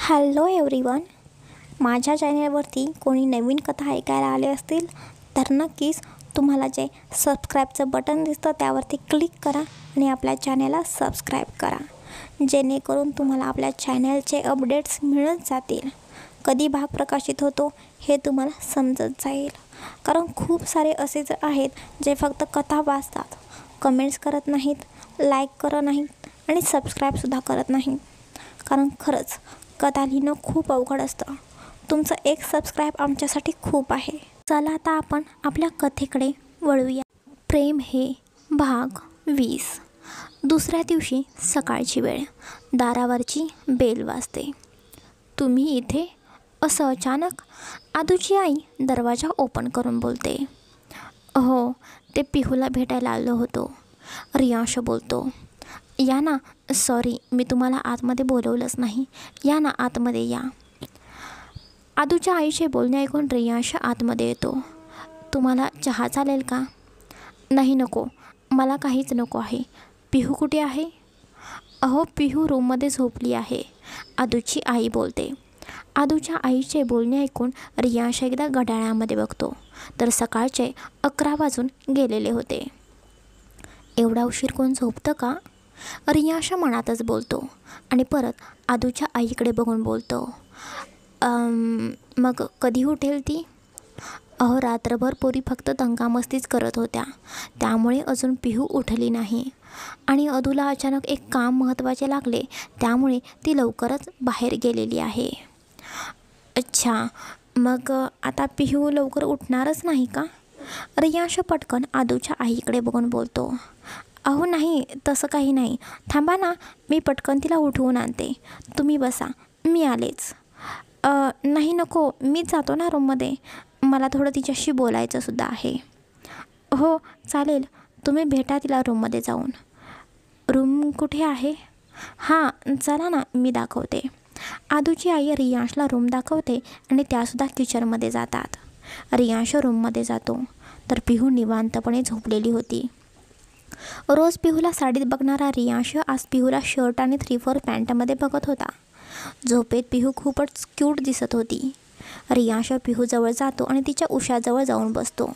Hello everyone. माझ्या चॅनलवरती कोणी नवीन कथा ऐकायला आले असतील तर नक्कीच तुम्हाला जे सबस्क्राईबचं बटन दिसतं त्यावरती क्लिक करा आणि आपल्या चॅनलला सबस्क्राईब करा, जेणेकरून तुम्हाला आपल्या चॅनलचे अपडेट्स मिळत जातील. कधी भाग प्रकाशित होतो हे तुम्हाला समजत जाईल. कारण खूप सारे असेच आहेत जे फक्त कथा वाचतात, कमेंट्स करत नाहीत, लाईक करत नाहीत आणि सबस्क्राईबसुद्धा करत नाहीत. कारण खरंच कथा लिहिणं खूप अवघड असतं. तुमचं एक सबस्क्राईब आमच्यासाठी खूप आहे. चला आता आपण आपल्या कथेकडे वळूया. प्रेम हे भाग 20. दुसऱ्या दिवशी सकाळची वेळ. दारावरची बेल वाजते. तुम्ही इथे? असं अचानक आदूची आई दरवाजा ओपन करून बोलते. हो, ते पिहूला भेटायला आलो होतो. रियांश बोलतो. या ना. सॉरी, मी तुम्हाला आतमध्ये बोलवलंच नाही. या ना, आतमध्ये या. आदूच्या आईचे बोलणे ऐकून रियांश आतमध्ये येतो. तुम्हाला चहा चालेल का? नाही, नको, मला काहीच नको आहे. पिहू कुठे आहे? अहो, पिहू रूममध्ये झोपली आहे, आदूची आई बोलते. आदूच्या आईचे बोलणे ऐकून रियांश एकदा घड्याळामध्ये बघतो तर सकाळचे 11 वाजून गेलेले होते. एवढा उशीर कोण झोपतं का? रियांश मनातच बोलतो आणि परत आदूच्या आईकडे बघून बोलतो. मग कधी उठेल ती? अहो, रात्रभर पोरी फक्त दंगामस्तीच करत होत्या, त्यामुळे अजून पिहू उठली नाही. आणि अदूला अचानक एक काम महत्त्वाचे लागले, त्यामुळे ती लवकरच बाहेर गेलेली आहे. अच्छा, मग आता पिहू लवकर उठणारच नाही का? रियांश पटकन आदूच्या आईकडे बघून बोलतो. अहो नाही, तसं काही नाही. थांबा ना, मी पटकन तिला उठवून आणते. तुम्ही बसा, मी आलेच. नाही, नको, मीच जातो ना रूममध्ये. मला थोडं तिच्याशी बोलायचंसुद्धा आहे. हो चालेल, तुम्ही भेटा तिला रूममध्ये जाऊन. रूम कुठे आहे? हां, चला ना, मी दाखवते. आदूची आई रियांशला रूम दाखवते आणि त्यासुद्धा किचनमध्ये जातात. रियांश रूममध्ये जातो तर पिहू निवांतपणे झोपलेली होती. रोज पिहूला साडीत बघणारा रियांश आज पिहूला शर्ट आणि 3/4 पॅन्टमध्ये बघत होता. झोपेत पिहू खूपच क्यूट दिसत होती. रियांश पिहूजवळ जातो आणि तिच्या उशाजवळ जाऊन बसतो.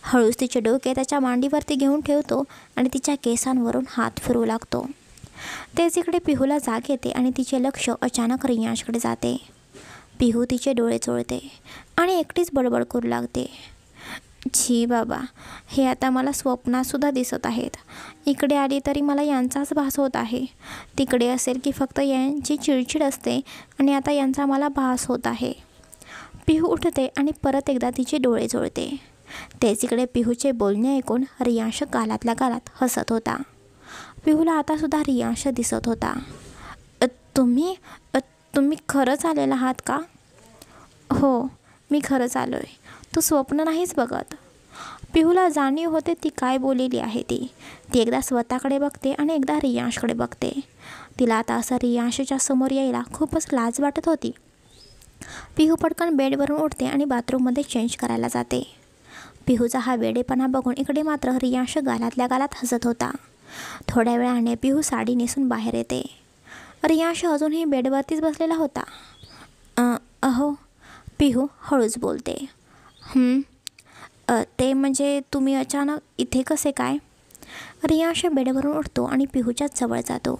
हळूच तिचे डोके त्याच्या मांडीवरती घेऊन ठेवतो आणि तिच्या केसांवरून हात फिरवू लागतो. तेच इकडे पिहूला जाग येते आणि तिचे लक्ष अचानक रियांशकडे जाते. पिहू तिचे डोळे चोळते आणि एकटीच बडबड करू लागते. छी बाबा, हे आता मला स्वप्नातसुद्धा दिसत आहेत. इकडे आली तरी मला यांचाच भास होत आहे. तिकडे असेल की फक्त यांची चिडचिड असते आणि आता यांचा मला भास होत आहे. पिहू उठते आणि परत एकदा तिचे डोळे चोळते. तेच इकडे पिहूचे बोलणे ऐकून रियांश गालातल्या गालात हसत होता. पिहूला आतासुद्धा रियांश दिसत होता. तुम्ही खरंच आलेला आहात का? हो, मी खरंच आलो आहे. तू स्वप्न नाहीच बघत. पिहूला जाणीव होते ती काय बोललेली आहे ती एकदा स्वतःकडे बघते आणि एकदा रियांशकडे बघते. तिला आता असं रियांशच्या समोर यायला खूपच लाज वाटत होती. पिहू पटकन बेडवरून उठते आणि बाथरूममध्ये चेंज करायला जाते. पिहूचा हा वेडेपणा बघून इकडे मात्र रियांश गालातल्या गालात हसत होता. थोड्या वेळाने पिहू साडी नेसून बाहेर येते. रियांश अजूनही बेडवरतीच बसलेला होता. अहो, पिहू हळूच बोलते. ते म्हणजे तुम्ही अचानक इथे कसे काय? रियांश बेडवरून उठतो आणि पिहूच्या जवळ जातो.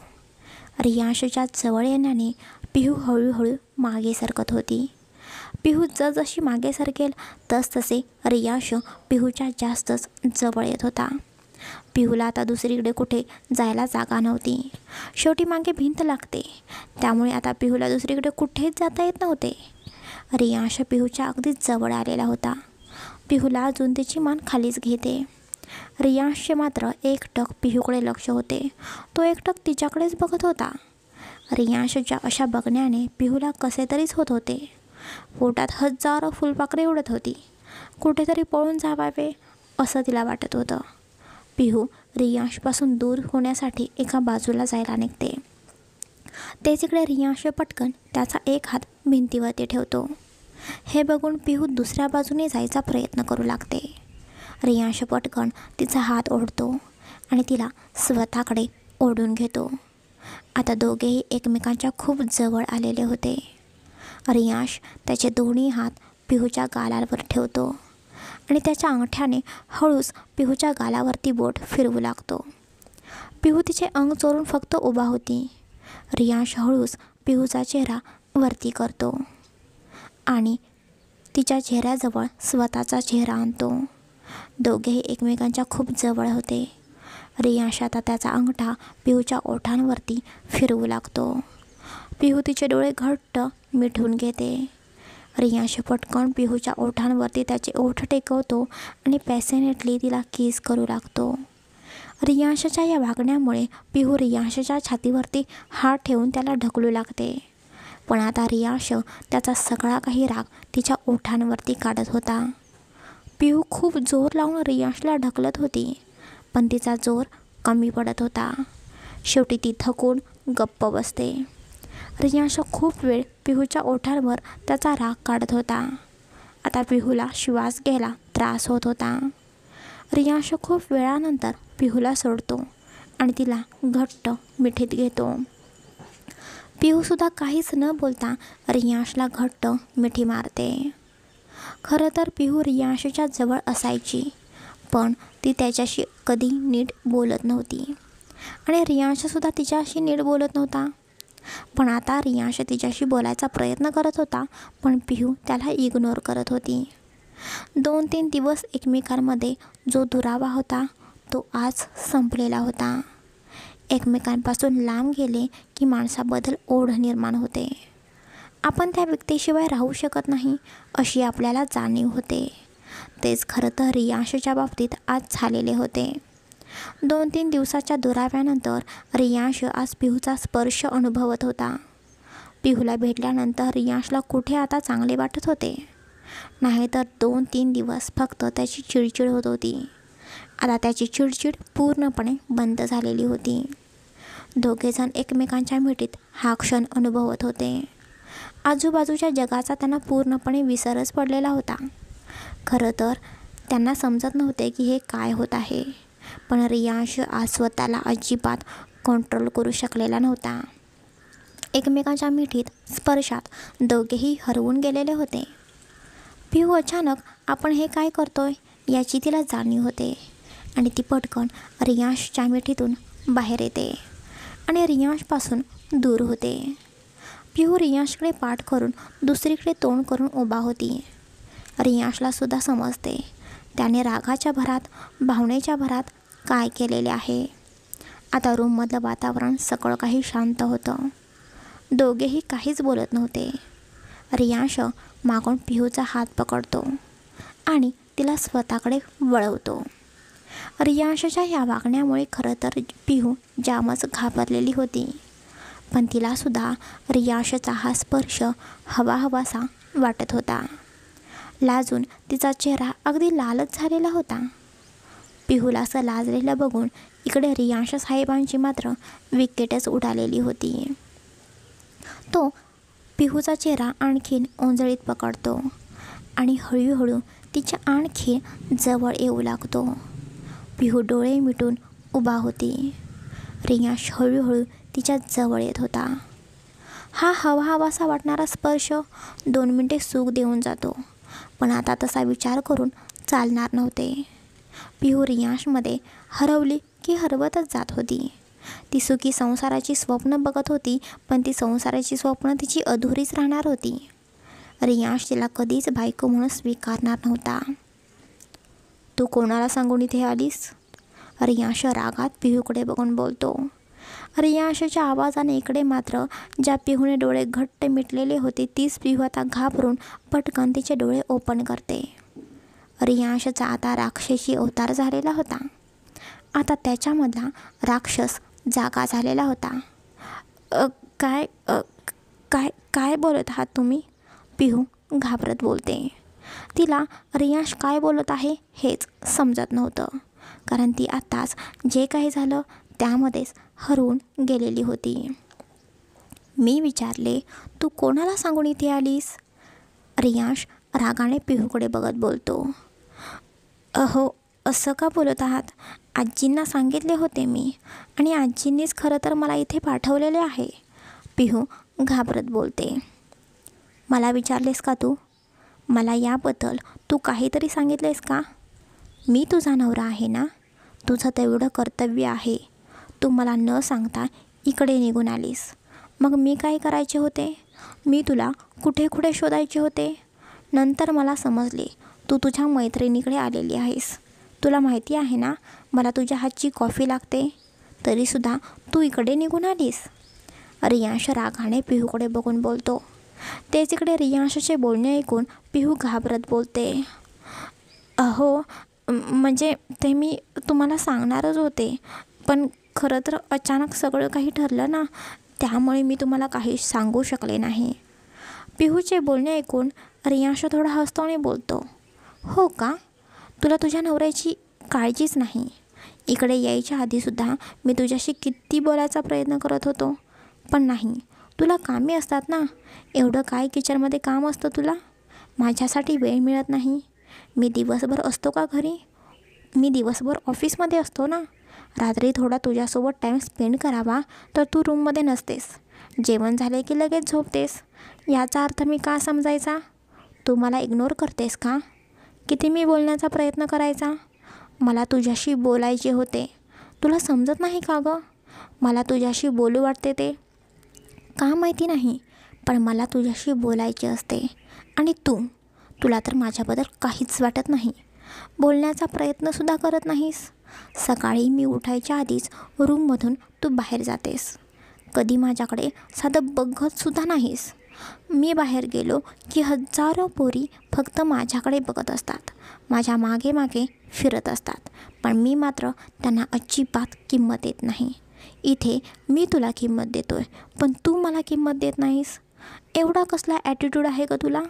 रियांशच्या जवळ येण्याने पिहू हळूहळू मागे सरकत होती. पिहू जसजशी मागे सरकेल तसतसे रियांश पिहूच्या जास्तच जवळ येत होता. पिहूला आता दुसरीकडे कुठे जायला जागा नव्हती. शेवटी मागे भिंत लागते, त्यामुळे आता पिहूला दुसरीकडे कुठेच जाता येत नव्हते. रियांश पिहूच्या अगदीच जवळ आलेला होता. पिहूला अजून तिची मान खालीच घेते. रियांशचे मात्र एकटक पिहूकडे लक्ष होते. तो एकटक तिच्याकडेच बघत होता. रियांशच्या अशा बघण्याने पिहूला कसे तरीच होत होते. पोटात हजारो फुलपाखरे उडत होती. कुठेतरी पळून जावावे असं तिला वाटत होतं. पिहू रियांशपासून दूर होण्यासाठी एका बाजूला जायला निघते. तेच इकडे रियांश पटकन त्याचा एक हात भिंतीवरती ठेवतो. हे बघून पिहू दुसऱ्या बाजूने जायचा प्रयत्न करू लागते. रियांश पटकन तिचा हात ओढतो आणि तिला स्वतःकडे ओढून घेतो. आता दोघेही एकमेकांच्या खूप जवळ आलेले होते. रियांश त्याचे दोन्ही हात पिहूच्या गालावर ठेवतो आणि त्याच्या अंगठ्याने हळूच पिहूच्या गालावरती बोट फिरवू लागतो. पिहू तिचे अंग चोरून फक्त उभा होती. रियांश हळूच पिहूचा चेहरा वरती करतो आणि तिच्या चेहऱ्याजवळ स्वतःचा चेहरा आणतो. दोघेही एकमेकांच्या खूप जवळ होते. रियांश आता त्याचा अंगठा पिहूच्या ओठांवरती फिरवू लागतो. पिहू तिचे डोळे घट्ट मिटून घेते. रियांश पटकन पिहूच्या ओठांवरती त्याचे ओठ टेकवतो आणि पॅशनेटली तिला किस करू लागतो. रियांशच्या या वागण्यामुळे पिहू रियांशच्या छातीवरती हात ठेवून त्याला ढकलू लागते. पण आता रियांश त्याचा सगळा काही राग तिच्या ओठांवरती काढत होता. पिहू खूप जोर लावून रियांशला ढकलत होती, पण तिचा जोर कमी पडत होता. शेवटी ती थकून गप्प बसते. रियांश खूप वेळ पिहूच्या ओठांवर त्याचा राग काढत होता. आता पिहूला श्वास घ्यायला त्रास होत होता. रियांश खूप वेळानंतर पिहूला सोडतो आणि तिला घट्ट मिठीत घेतो. पिहूसुद्धा काहीच न बोलता रियांशला घट्ट मिठी मारते. खरं तर पिहू रियांशच्या जवळ असायची, पण ती त्याच्याशी कधी नीट बोलत नव्हती आणि रियांशसुद्धा तिच्याशी नीट बोलत नव्हता. पण आता रियांश तिच्याशी बोलायचा प्रयत्न करत होता, पण पिहू त्याला इग्नोर करत होती. 2-3 दिवस एकमेकांमध्ये जो दुरावा होता तो आज संपलेला होता. एकमेकांपासून लांब गेले की माणसाबद्दल ओढ निर्माण होते. आपण त्या व्यक्तीशिवाय राहू शकत नाही अशी आपल्याला जाणीव होते. तेच खरं तर रियांशच्या बाबतीत आज झालेले होते. 2-3 दिवसाच्या दुराव्यानंतर रियांश आज पिहूचा स्पर्श अनुभवत होता. पिहूला भेटल्यानंतर रियांशला कुठे आता चांगले वाटत होते. नाहीतर 2-3 दिवस फक्त त्याची चिडचिड होत होती. आता त्याची चिडचिड पूर्णपणे बंद झालेली होती. दोघेजण एकमेकांच्या मिठीत हा क्षण अनुभवत होते. आजूबाजूच्या जगाचा त्यांना पूर्णपणे विसरच पडलेला होता. खरं तर त्यांना समजत नव्हते की हे काय होत आहे, पण रियांश आज स्वतःला अजिबात कंट्रोल करू शकलेला नव्हता. एकमेकांच्या मिठीत स्पर्शात दोघेही हरवून गेलेले होते. पिहू अचानक आपण हे काय करतोय याची तिला जाणीव होते आणि ती पटकन रियांशच्या मिठीतून बाहेर येते आणि रियांशपासून दूर होते. पिहू रियांशकडे पाठ करून दुसरीकडे तोंड करून उभा होती. रियांशला सुद्धा समजते त्याने रागाच्या भरात, भावनेच्या भरात काय केलेले आहे. आता रूममधलं वातावरण सगळं काही शांत होतं. दोघेही काहीच बोलत नव्हते. रियांश मागून पिहूचा हात पकडतो आणि तिला स्वतःकडे वळवतो. रियांशच्या या वागण्यामुळे खरं तर पिहू जामच घाबरलेली होती, पण तिलासुद्धा रियांशचा हा स्पर्श हवाहवासा वाटत होता. लाजून तिचा चेहरा अगदी लालच झालेला होता. पिहूला असं लाजलेलं बघून इकडे रियांश साहेबांची मात्र विकेटच उडालेली होती. तो पिहूचा चेहरा आणखीन ओंजळीत पकडतो आणि हळूहळू तिच्या आणखी जवळ येऊ लागतो. पिहू डोळे मिटून उभा होती. रियांश हळूहळू तिच्या जवळ येत होता. हा हवाहवासा वाटणारा स्पर्श 2 मिनिटे सुख देऊन जातो, पण आता तसा विचार करून चालणार नव्हते. पिहू रियांशमध्ये हरवली की हरवतच जात होती. ती सुखी संसाराची स्वप्न बघत होती, पण ती संसाराची स्वप्न तिची अधुरीच राहणार होती. रियांश तिला कधीच बायको म्हणून स्वीकारणार नव्हता. तू कोणाला सांगून इथे आलीस? रियांश रागात पिहूकडे बघून बोलतो. रियांशच्या आवाजाने इकडे मात्र ज्या पिहूने डोळे घट्ट मिटलेले होते तीच पिहू आता घाबरून पटकन तिचे डोळे ओपन करते. रियांशचा आता राक्षसी अवतार झालेला होता. आता त्याच्यामधला राक्षस जागा झालेला होता. काय काय काय बोलत आहात तुम्ही? पिहू घाबरत बोलते. तिला रियांश काय बोलत आहे हेच समजत नव्हतं, कारण ती आत्ताच जे काही झालं त्यामध्येच हरवून गेलेली होती. मी विचारले, तू कोणाला सांगून इथे आलीस? रियांश रागाने पिहूकडे बघत बोलतो. अहो, असं का बोलत आहात? आजींना सांगितले होते मी आणि आजींनीच खरं तर मला इथे पाठवलेले आहे. पिहू घाबरत बोलते. मला विचारलेस का तू? मला याबद्दल तू काहीतरी सांगितलेस का? मी तुझा नवरा आहे ना, तुझं तेवढं कर्तव्य आहे. तू मला न सांगता इकडे निघून आलीस. मग मी काय करायचे होते? मी तुला कुठे कुठे शोधायचे होते? नंतर मला समजले तू तुझ्या मैत्रिणीकडे आलेली आहेस. तुला माहिती आहे ना मला तुझ्या हातची कॉफी लागते, तरीसुद्धा तू इकडे निघून आलीस. रियांश रागाने पिहूकडे बघून बोलतो. तेच इकडे रियांशचे बोलणे ऐकून पिहू घाबरत बोलते. अहो म्हणजे ते मी तुम्हाला सांगणारच होते, पण खरं तर अचानक सगळं काही ठरलं ना, त्यामुळे मी तुम्हाला काही सांगू शकले नाही. पिहूचे बोलणे ऐकून रियांश थोडा हसतो आणि बोलतो, हो का? तुला तुझ्या नवऱ्याची काळजीच नाही. इकडे यायच्या आधीसुद्धा मी तुझ्याशी किती बोलायचा प्रयत्न करत होतो, पण नाही. तुला कामे असतात ना, एवढं काय किचनमध्ये काम असतं तुला? माझ्यासाठी वेळ मिळत नाही. मी दिवसभर असतो का घरी? मी दिवसभर ऑफिसमध्ये असतो ना. रात्री थोडा तुझ्यासोबत टाईम स्पेंड करावा तर तू रूममध्ये नसतेस. जेवण झाले की लगेच झोपतेस. याचा अर्थ मी का समजायचा? तू मला इग्नोर करतेस का? किती मी बोलण्याचा प्रयत्न करायचा? मला तुझ्याशी बोलायचे होते. तुला समजत नाही का गं? मला तुझ्याशी बोलू वाटते ते का माहिती नाही, पण मला तुझ्याशी बोलायचे असते. आणि तुला तर माझ्याबद्दल काहीच वाटत नाही. बोलण्याचा प्रयत्नसुद्धा करत नाहीस. सकाळी मी उठायच्या आधीच रूममधून तू बाहेर जातेस. कधी माझ्याकडे साधं बघतसुद्धा नाहीस. मी बाहेर गेलो की हजारो पोरी फक्त माझ्याकडे बघत असतात, माझ्या मागे मागे फिरत असतात, पण मी मात्र त्यांना अजिबात किंमत देत नाही. इथे मी तुला किंमत देतोय, पण तू मला किंमत देत नाहीस. एवढा कसला ॲटिट्यूड आहे का तुला?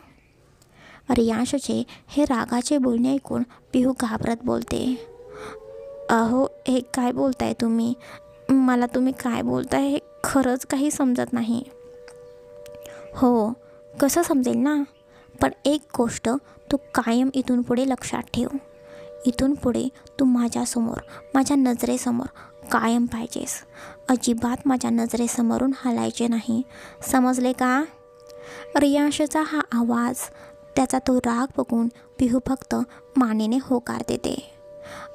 रियांशचे हे रागाचे बोलणे ऐकून पिहू घाबरत बोलते. अहो हे काय बोलताय तुम्ही? मला तुम्ही काय बोलताय हे खरंच काही समजत नाही. हो, कसं समजेल ना, पण एक गोष्ट तू कायम इथून पुढे लक्षात ठेव. इथून पुढे तू माझ्यासमोर, माझ्या नजरेसमोर कायम पाहिजेस. अजिबात माझ्या नजरेसमोरून हलायचे नाही, समजले का? रियांशचा हा आवाज, त्याचा तो राग बघून पिहू फक्त मानेने होकार देते.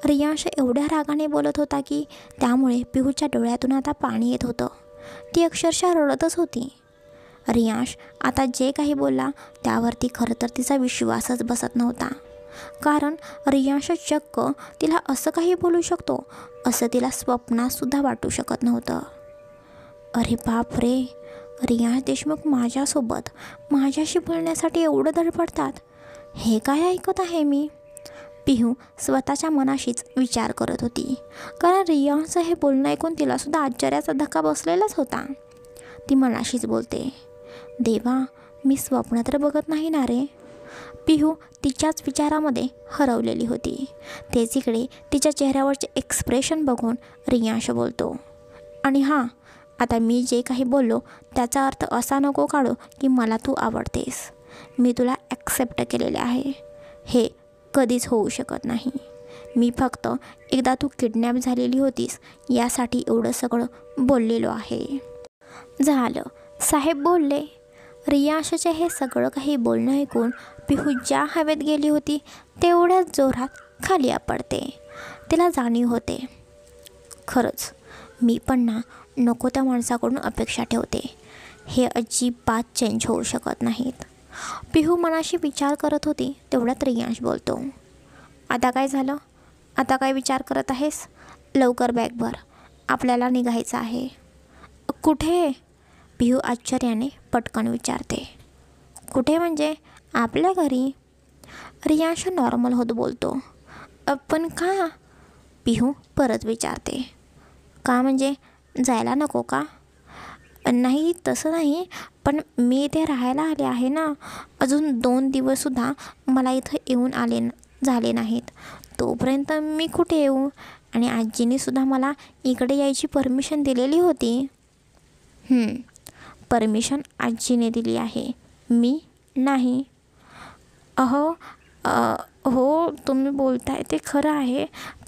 रियांश एवढ्या रागाने बोलत होता की त्यामुळे पिहूच्या डोळ्यातून आता पाणी येत होतं. ती अक्षरशः रडतच होती. रियांश आता जे काही बोलला त्यावरती खरं तर तिचा विश्वासच बसत नव्हता. कारण रियांश चक्क तिला असं काही बोलू शकतो असं तिला स्वप्नातसुद्धा वाटू शकत नव्हतं. अरे बाप रे, रियांश देशमुख माझ्यासोबत माझ्याशी बोलण्यासाठी एवढं धडपडतात, हे काय ऐकत आहे मी? पिहू स्वतःच्या मनाशीच विचार करत होती. कारण रियांशचं हे बोलणं ऐकून तिलासुद्धा आश्चर्याचा धक्का बसलेलाच होता. ती मनाशीच बोलते, देवा, मी स्वप्न तर बघत नाही ना रे. पिहू तिच्याच विचारामध्ये हरवलेली होती. तेच इकडे तिच्या चेहऱ्यावरचे एक्सप्रेशन बघून रियांश बोलतो, आणि हां, आता मी जे काही बोललो त्याचा अर्थ असा नको काढू की मला तू आवडतेस. मी तुला ॲक्सेप्ट केलेले आहे, हे कधीच होऊ शकत नाही. मी फक्त एकदा तू किडनॅप झालेली होतीस यासाठी एवढं सगळं बोललेलो आहे. झालं, साहेब बोलले. रियांशचे हे सगळं काही बोलणं ऐकून पिहू ज्या हवेत गेली होती तेवढ्याच जोरात खाली आपडते. तिला जाणीव होते, खरंच मी पण ना नको त्या माणसाकडून अपेक्षा ठेवते. हे अजिबात चेंज होऊ शकत नाहीत. पिहू मनाशी विचार करत होती तेवढ्यात रियांश बोलतो, आता काय झालं? आता काय विचार करत आहेस? लवकर बॅग भर, आपल्याला निघायचं आहे. कुठे? पिहू आश्चर्याने पटकन विचारते. कुठे म्हणजे? आपल्या घरी. रियांश नॉर्मल होत बोलतो. पण का? पिहू परत विचारते. का म्हणजे जायला नको का? नाही तसं नाही, पण मी इथे राहायला आले आहे ना. अजून 2 दिवससुद्धा मला इथं येऊन झाले नाहीत. तोपर्यंत मी कुठे येऊ? आणि आजीनेसुद्धा मला इकडे यायची परमिशन दिलेली होती. परमिशन आजीने दिली आहे, मी नाही. हो, तुम्ही बोलताय ते खरं आहे,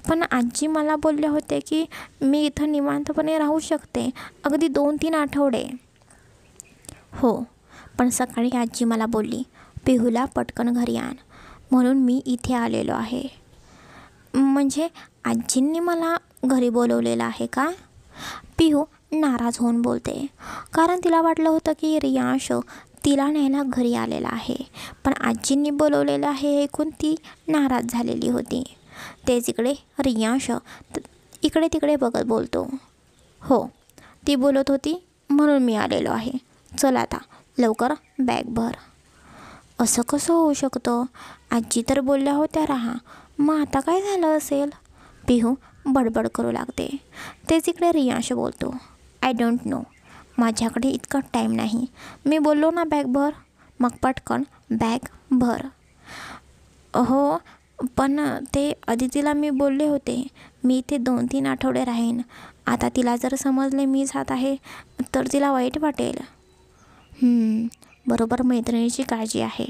पण आजी मला बोलले होते की मी इथं निवांतपणे राहू शकते, अगदी 2-3 आठवडे. हो, पण सकाळी आजी मला बोलली, पिहूला पटकन घरी आण, म्हणून मी इथे आलेलो आहे. म्हणजे आजींनी मला घरी बोलवलेलं आहे का? पिहू नाराज होऊन बोलते, कारण तिला वाटलं होतं की रियांश तिला न्यायला घरी आलेला आहे, पण आजींनी बोलवलेलं आहे ऐकून ती नाराज झालेली होती. तेच इकडे रियांश इकडे तिकडे बघत बोलतो, हो ती बोलत होती म्हणून मी आलेलो आहे. चल आता लवकर बॅग भर. असं कसं होऊ शकतं? आजी तर बोलल्या होत्या राहा, मग आता काय झालं असेल? पिहू बडबड करू लागते. तेच इकडे रियांश बोलतो, आय डोंट नो, माझ्याकडे इतका टाईम नाही. मी बोललो ना बॅग भर, मग पटकन बॅग भर. हो पण ते अदितीला मी बोलले होते मी इथे 2-3 आठवडे राहीन. आता तिला जर समजले मी जात आहे तर तिला वाईट वाटेल. बरोबर मैत्रिणीची काळजी आहे,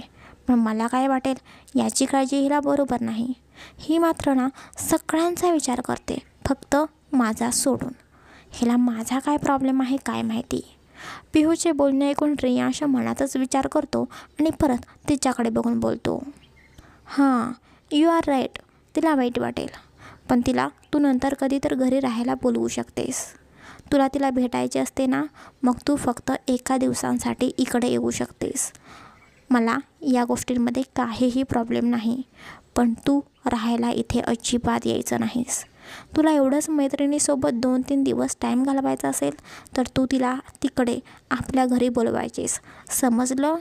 पण मला काय वाटेल याची काळजी हिला बरोबर नाही. ही मात्र ना सगळ्यांचा विचार करते, फक्त माझा सोडून. हिला माझा काय प्रॉब्लेम आहे काय माहिती. पिहूचे बोलणे ऐकून रियांश मनातच विचार करतो आणि परत तिच्याकडे बघून बोलतो, हां यू आर राईट, तिला वाईट वाटेल, पण तिला तू नंतर कधी तर घरी राहायला बोलवू शकतेस. तुला तिला भेटायचे असते ना, मग तू फक्त एका दिवसांसाठी इकडे येऊ शकतेस. मला या गोष्टींमध्ये काहीही प्रॉब्लेम नाही, पण तू राहायला इथे अजिबात यायचं नाहीस. तुला एवढंच मैत्रिणीसोबत 2-3 दिवस टाईम घालवायचा असेल तर तू तिला तिकडे आपल्या घरी बोलवायचेस, समजलं?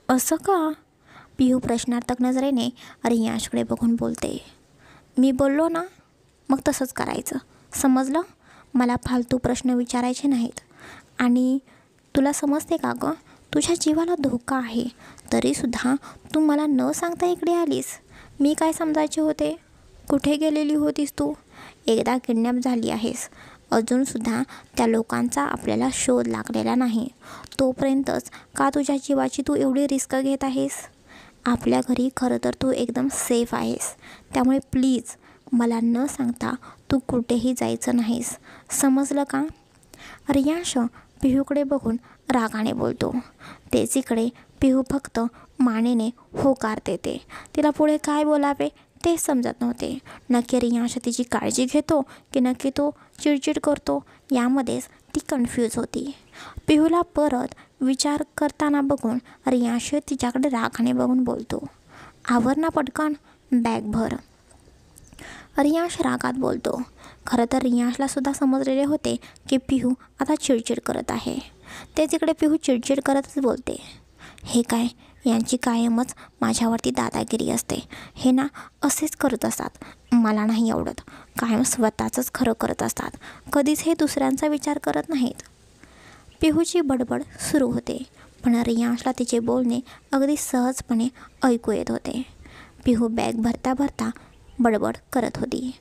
असं का? पिहू प्रश्नार्थक नजरेने रियांशकडे बघून बोलते, मी बोललो ना मग तसंच करायचं, समजलं? मला फालतू प्रश्न विचारायचे नाहीत. आणि तुला समजते का गं, तुझ्या जीवाला धोका आहे, तरीसुद्धा तू मला न सांगता इकडे आलीस. मी काय समजायचे होते? कुठे गेलेली होतीस तू? एकदा किडनॅप झाली आहेस, अजूनसुद्धा त्या लोकांचा आपल्याला शोध लागलेला नाही. तोपर्यंतच का तुझ्या जीवाची तू एवढी रिस्क घेत आहेस? आपल्या घरी खरं तर तू एकदम सेफ आहेस, त्यामुळे प्लीज मला न सांगता तू कुठेही जायचं नाहीस, समजलं का? रियांश पिहूकडे बघून रागाने बोलतो. तेच इकडे पिहू फक्त मानेने होकार देते. तिला पुढे काय बोलावे तेच समजत नव्हते. नक्की रियांश तिची काळजी घेतो की नक्की तो चिडचिड करतो, यामध्येच ती कन्फ्यूज होती. पिहूला परत विचार करताना बघून रियांश तिच्याकडे रागाने बघून बोलतो, आवर ना पटकन, बॅग भर. रियांश रागात बोलतो. खरं तर रियांशला सुद्धा समजलेले होते की पिहू आता चिडचिड करत आहे. तेच इकडे पिहू चिडचिड करतच बोलते, हे काय, यांची कायमच माझ्यावरती दादागिरी असते. हे ना असेच करत असतात, मला नाही आवडत. कायम स्वतःचंच खरं करत असतात, कधीच हे दुसऱ्यांचा विचार करत नाहीत. पिहूची बडबड सुरू होते, पण रियांशला तिचे बोलणे अगदी सहजपणे ऐकू येत होते. पिहू बॅग भरता भरता बडबड करत होती.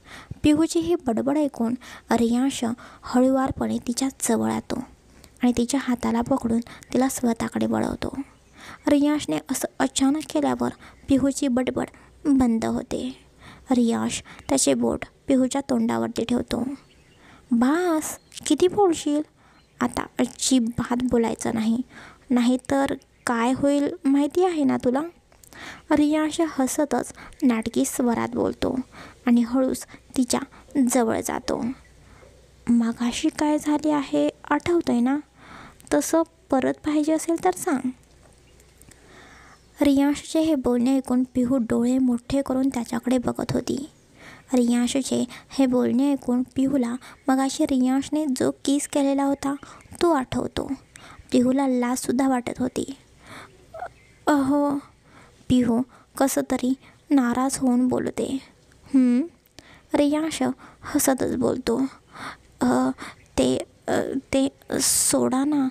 पिहूची ही बडबड ऐकून रियांश हळूवारपणे तिच्या जवळ येतो आणि तिच्या हाताला पकडून तिला स्वतःकडे वळवतो. रियांशने असं अचानक केल्यावर पिहूची बडबड बंद होते. रियांश त्याचे बोट पिहूच्या तोंडावरती ठेवतो. बास, किती बोलशील? आता अजिबात बोलायचं नाही, नाहीतर काय होईल माहिती आहे ना तुला? रियांश हसतच नाटकी स्वरात बोलतो आणि हळूच तिच्या जवळ जातो. मगाशी काय झाले आहे आठवतंय ना? तसं परत पाहिजे असेल तर सांग. रियांशचे हे बोलणे ऐकून पिहू डोळे मोठे करून त्याच्याकडे बघत होती. रियांशचे हे बोलणे ऐकून पिहूला मगाशी रियांशने जो किस केलेला होता तो आठवतो. पिहूला लाजसुद्धा वाटत होती. अहो, पिहू कसं तरी नाराज होऊन बोलते. रियांश हसतच बोलतो, ते सोडा ना.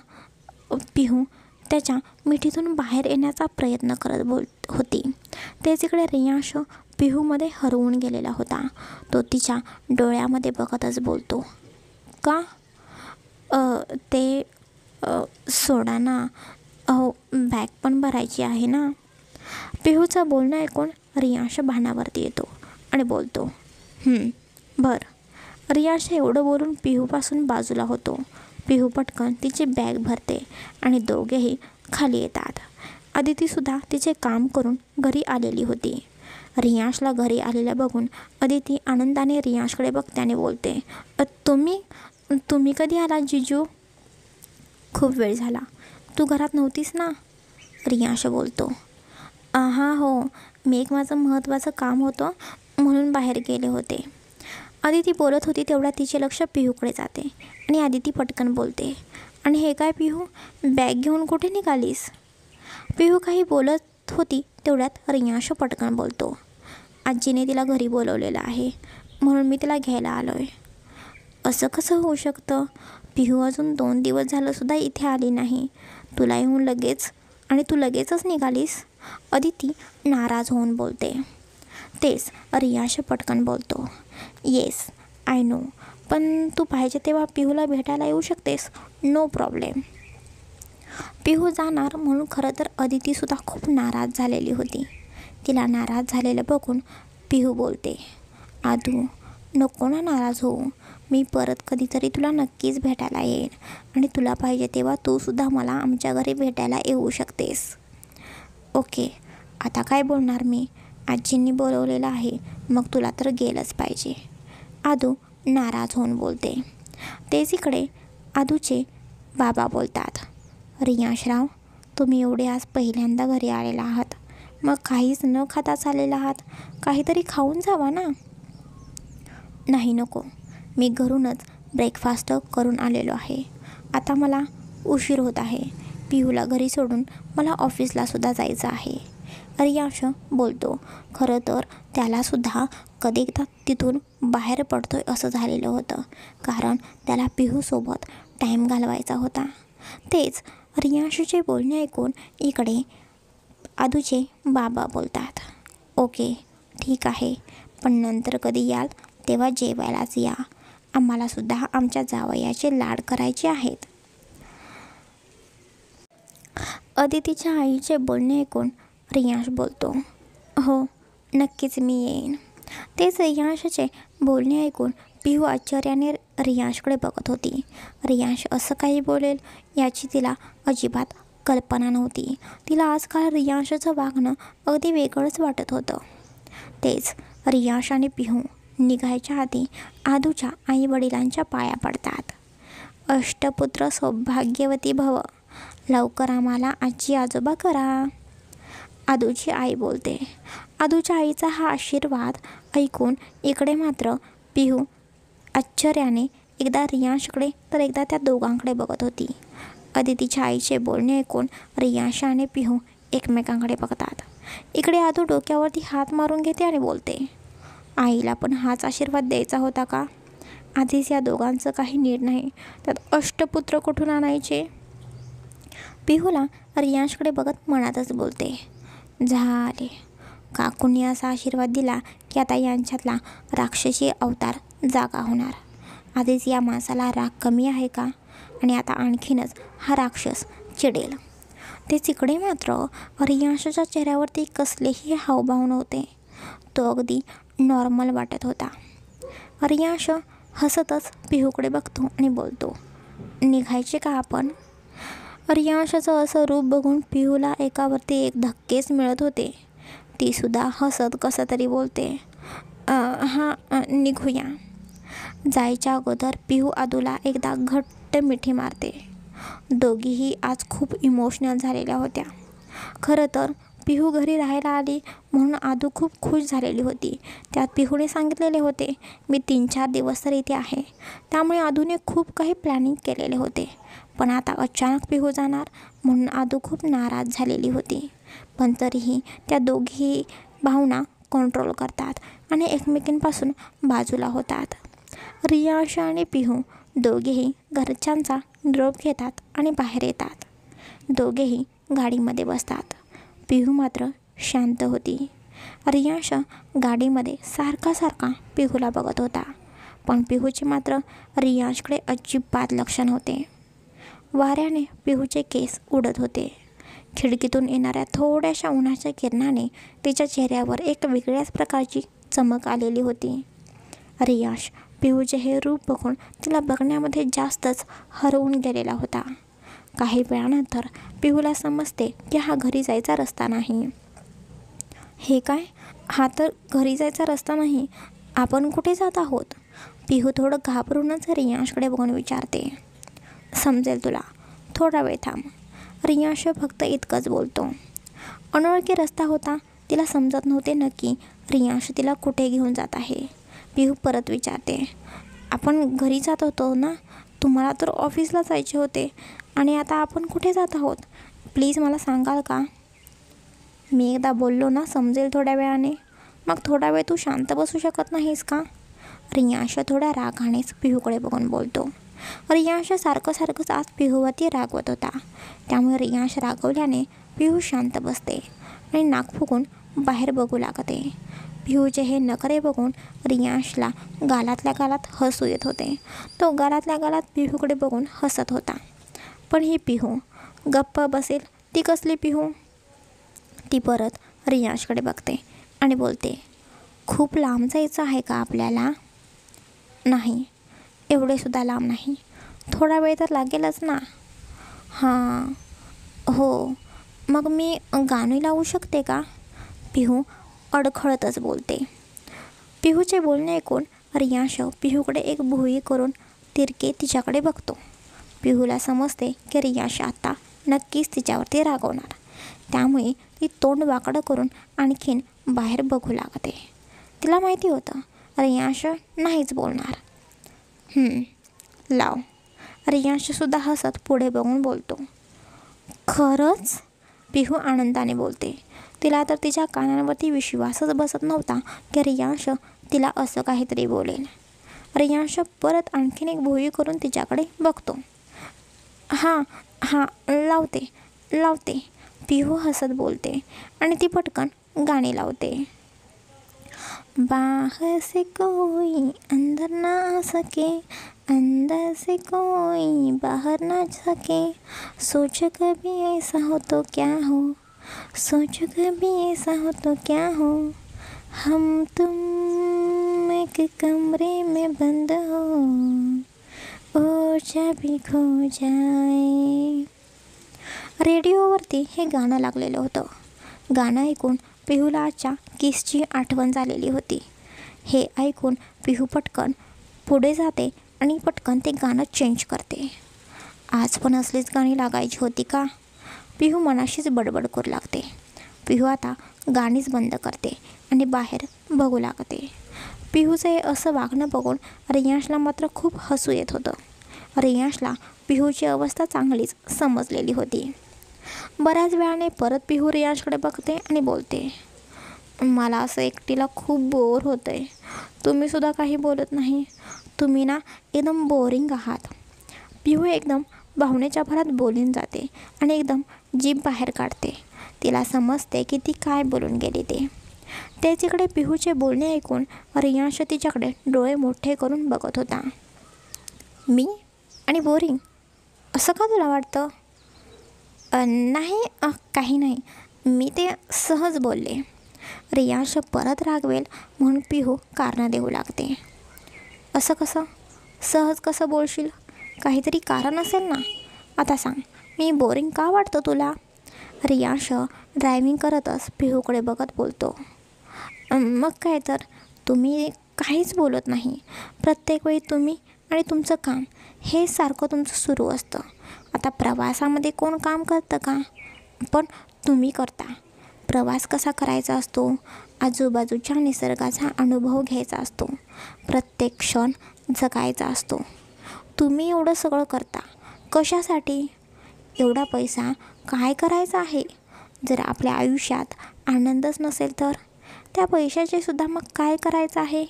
पिहू त्याच्या मिठीतून बाहेर येण्याचा प्रयत्न करत होती. तेच इकडे रियांश पिहूमध्ये हरवून गेलेला होता. तो तिच्या डोळ्यामध्ये बघतच बोलतो, का? ते सोडा ना. अहो, बॅग पण भरायची आहे ना. पिहूचं बोलणं ऐकून रियांश भानावरती येतो आणि बोलतो, बरं. रियांश एवढं बोलून पिहूपासून बाजूला होतो. पिहू पटकन तिची बॅग भरते आणि दोघेही खाली येतात. अदितीसुद्धा तिचे काम करून घरी आलेली होती. रियांशला घरी आलेल्या बघून अदिती आनंदाने रियांशकडे बघते आणि बोलते, तुम्ही कधी आला जिजू? खूप वेळ झाला. तू घरात नव्हतीस ना? रियांश बोलतो. हां हो, मी एक माझं महत्त्वाचं काम होतं म्हणून बाहेर गेले होते. अदिती बोलत होती तेवढ्यात तिचे लक्ष पिहूकडे जाते आणि अदिती पटकन बोलते, आणि हे काय पिहू, बॅग घेऊन कुठे निघालीस? पिहू काही बोलत होती तेवढ्यात रियांश पटकन बोलतो, आजीने तिला घरी बोलवलेलं आहे म्हणून मी तिला घ्यायला आलो आहे. असं कसं होऊ शकतं? पिहू अजून 2 दिवस झालंसुद्धा इथे आली नाही. तुला येऊन लगेच, आणि तू लगेचच निघालीस? अदिती नाराज होऊन बोलते. तेच रियांश पटकन बोलतो, येस आय नो, पण तू पाहिजे तेव्हा पिहूला भेटायला येऊ शकतेस, नो प्रॉब्लेम. पिहू जाणार म्हणून खरं तर अदितीसुद्धा खूप नाराज झालेली होती. तिला नाराज झालेलं बघून पिहू बोलते, आदू नको ना नाराज होऊ, मी परत कधीतरी तुला नक्कीच भेटायला येईन आणि तुला पाहिजे तेव्हा तूसुद्धा मला आमच्या घरी भेटायला येऊ शकतेस. ओके, आता काय बोलणार मी, आजींनी बोलवलेलं आहे मग तुला तर गेलंच पाहिजे, आदू नाराज होऊन बोलते. तेच इकडे आदूचे बाबा बोलतात, रियांशराव, तुम्ही एवढे आज पहिल्यांदा घरी आलेला आहात, मग काहीच न खाताच आलेला आहात, काहीतरी खाऊन जावा ना. नाही नको, मी घरूनच ब्रेकफास्ट करून आलेलो आहे. आता मला उशीर होत आहे. पिहूला घरी सोडून मला ऑफिसलासुद्धा जायचं आहे. रियांश बोलतो. खरं तर त्यालासुद्धा कधी एकदा तिथून बाहेर पडतोय असं झालेलं होतं, कारण त्याला पिहूसोबत टाईम घालवायचा होता. तेच रियांशचे बोलणे ऐकून इकडे आदूचे बाबा बोलतात, ओके ठीक आहे, पण नंतर कधी याल तेव्हा जेवायलाच या, आम्हालासुद्धा आमच्या जावयाचे लाड करायचे आहेत. अदितीच्या आईचे बोलणे ऐकून रियांश बोलतो, हो नक्कीच मी येईन. तेच रियांशचे बोलणे ऐकून पिहू आश्चर्याने रियांशकडे बघत होती. रियांश असं काही बोलेल याची तिला अजिबात कल्पना नव्हती. तिला आजकाल रियांशचं वागणं अगदी वेगळंच वाटत होतं. तेच रियांश आणि पिहू निघायच्या आधी आदूच्या आईवडिलांच्या पाया पडतात. अष्टपुत्र सौभाग्यवती भव, लवकर आम्हाला आजी आजोबा करा. आदूची आई बोलते. आदूच्या आईचा हा आशीर्वाद ऐकून इकडे मात्र पिहू आश्चर्याने एकदा रियांशकडे तर एकदा त्या दोघांकडे बघत होती. अदितीच्या आईचे बोलणे ऐकून रियांश आणि पिहू एकमेकांकडे बघतात. इकडे आदू डोक्यावरती हात मारून घेते आणि बोलते, आईला पण हाच आशीर्वाद द्यायचा होता का? आधीच या दोघांचं काही नीट नाही, त्यात अष्टपुत्र कुठून आणायचे? पिहूला रियांशकडे बघत मनातच बोलते, झाले, काकूंनी असा आशीर्वाद दिला की आता यांच्यातला राक्षसी अवतार जागा होणार. आधीच या माणसाला राग कमी आहे का, आणि आता आणखीनच हा राक्षस चिडेल. तेच इकडे मात्र रियांशच्या चेहऱ्यावरती कसलेही हावभाव नव्हते. तो अगदी नॉर्मल वाटत होता. रियांश हसतच पिहूकडे बघतो आणि बोलतो, निघायचे का आपण? रियांशचं असं रूप बघून पिहूला एकावरती एक धक्केच मिळत होते. तीसुद्धा हसत कसं तरी बोलते, हां निघूया. जायच्या अगोदर पिहू आदूला एकदा घट्ट मिठी मारते. दोघीही आज खूप इमोशनल झालेल्या होत्या. खरं तर पिहू घरी राहायला आली म्हणून आदू खूप खुश झालेली होती. त्यात पिहूने सांगितलेले होते, मी 3-4 दिवस तर इथे आहे. त्यामुळे आदूने खूप काही प्लॅनिंग केलेले होते. पण आता अचानक पिहू जाणार म्हणून आदू खूप नाराज झालेली होती. पण तरीही त्या दोघीही भावना कंट्रोल करतात आणि एकमेकींपासून बाजूला होतात. रियांश आणि पिहू दोघेही घरच्यांचा निरोप घेतात आणि बाहेर येतात. दोघेही गाडीमध्ये बसतात. पिहू मात्र शांत होती. रियांश गाडीमध्ये सारखा पिहूला बघत होता, पण पिहूचे मात्र रियांशकडे अजिबात लक्ष नव्हते. वाऱ्याने पिहूचे केस उडत होते. खिडकीतून येणाऱ्या थोड्याशा उन्हाच्या किरणाने तिच्या चेहऱ्यावर एक वेगळ्याच प्रकारची चमक आलेली होती. रियांश पिहूचे हे रूप बघून तिला बघण्यामध्ये जास्तच हरवून गेलेला होता. काही वेळानंतर पिहूला समजते की हा घरी जायचा रस्ता नाही. हे काय? हा तर घरी जायचा रस्ता नाही. आपण कुठे जात आहोत? पिहू थोडं घाबरूनच रियांशकडे बघून विचारते. समजेल तुला, थोडा वेळ थांब. रियांश फक्त इतकंच बोलतो. अनोळखी रस्ता होता. तिला समजत नव्हते नक्की रियांश तिला कुठे घेऊन जात आहे. पिहू परत विचारते. आपण घरी जात होतो ना? तुम्हाला तर ऑफिसला जायचे होते आणि आता आपण कुठे जात आहोत? प्लीज मला सांगाल का? मी एकदा बोललो ना समजेल थोड्या वेळाने. मग थोडा वेळ तू शांत बसू शकत नाहीस का? रियांश थोड्या रागानेच पिहूकडे बघून बोलतो. रियांश सारखंच आज पिहूवरती रागवत होता. त्यामुळे रियांश रागवल्याने पिहू शांत बसते आणि नाक फुकून बाहेर बघू लागते. पिहूचे हे नखरे बघून रियांशला गालातल्या गालात हसू येत होते. तो गालातल्या गालात पिहूकडे बघून हसत होता. पण ही पिहू गप्प बसेल ती कसली पिहू? ती परत रियांशकडे बघते आणि बोलते. खूप लांब जायचं आहे का आपल्याला? नाही, एवढेसुद्धा लांब नाही. थोडा वेळ तर लागेलच ना. हां, हो. मग मी गाणी लावू शकते का? पिहू अडखळतच बोलते. पिहूचे बोलणे ऐकून रियांश पिहूकडे एक भुई करून तिरके तिच्याकडे बघतो. पिहूला समजते की रियांश आता नक्कीच तिच्यावरती रागवणार. त्यामुळे ती तोंड वाकडं करून आणखीन बाहेर बघू लागते. तिला माहिती होतं रियांश नाहीच बोलणार. लाव. रियांशसुद्धा हसत पुढे बघून बोलतो. खरंच? पिहू आनंदाने बोलते. तिला तर तिच्या कानांवरती विश्वासच बसत नव्हता की रियांश तिला असं काहीतरी बोलेल. रियांश परत आणखीन एक भुई करून तिच्याकडे बघतो. हां लावते. पिहू हसत बोलते आणि ती पटकन गाणी लावते. बाहर से कोई अंदर ना आ सके, अंदर से कोई बाहर ना सके, सोच कभी ऐसा हो तो क्या हो, सोच कभी ऐसा हो तो क्या हो, हम तुम एक कमरे में बंद हो, और चाबी खो जाए. रेडिओवरती हे गाणं लागलेलं होतं. गाणं ऐकून पिहूला आजच्या किसची आठवण झालेली होती. हे ऐकून पिहू पटकन पुढे जाते आणि पटकन ते गाणं चेंज करते. आज पण असलीच गाणी लागायची होती का? पिहू मनाशीच बडबड करू लागते. पिहू आता गाणीच बंद करते आणि बाहेर बघू लागते. पिहूचं हे असं वागणं बघून रियांशला मात्र खूप हसू येत होतं. रियांशला पिहूची अवस्था चांगलीच समजलेली होती. बऱ्याच वेळाने परत पिहू रियांशकडे बघते आणि बोलते. मला असं एकटीला खूप बोर होतं आहे. तुम्हीसुद्धा काही बोलत नाही. तुम्ही ना एकदम बोरिंग आहात. पिहू एकदम भावनेच्या भरात बोलून जाते आणि एकदम जीभ बाहेर काढते. तिला समजते की ती काय बोलून गेली ते. त्याच्याकडे पिहूचे बोलणे ऐकून रियांश तिच्याकडे डोळे मोठे करून बघत होता. मी आणि बोरिंग असं का तुला वाटतं? नाही, काही नाही. मी ते सहज बोलले. रियांश परत रागवेल म्हणून पिहू कारणं देऊ लागते. असं कसं? सहज कसं बोलशील? काहीतरी कारण असेल ना. आता सांग, मी बोरिंग का वाटतं तुला? रियांश ड्रायव्हिंग करतच पिहूकडे बघत बोलतो. मग काय तर, तुम्ही काहीच बोलत नाही. प्रत्येक वेळी तुम्ही आणि तुमचं काम हे सारखं तुमचं सुरू असतं. आता प्रवासामध्ये कोण काम करतं का? पण तुम्ही करता. प्रवास कसा करायचा असतो? आजूबाजूच्या निसर्गाचा अनुभव घ्यायचा असतो. प्रत्येक क्षण जगायचा असतो. तुम्ही एवढं सगळं करता कशासाठी? एवढा पैसा काय करायचा आहे? जर आपल्या आयुष्यात आनंदच नसेल तर त्या पैशाचे सुद्धा मग काय करायचं आहे?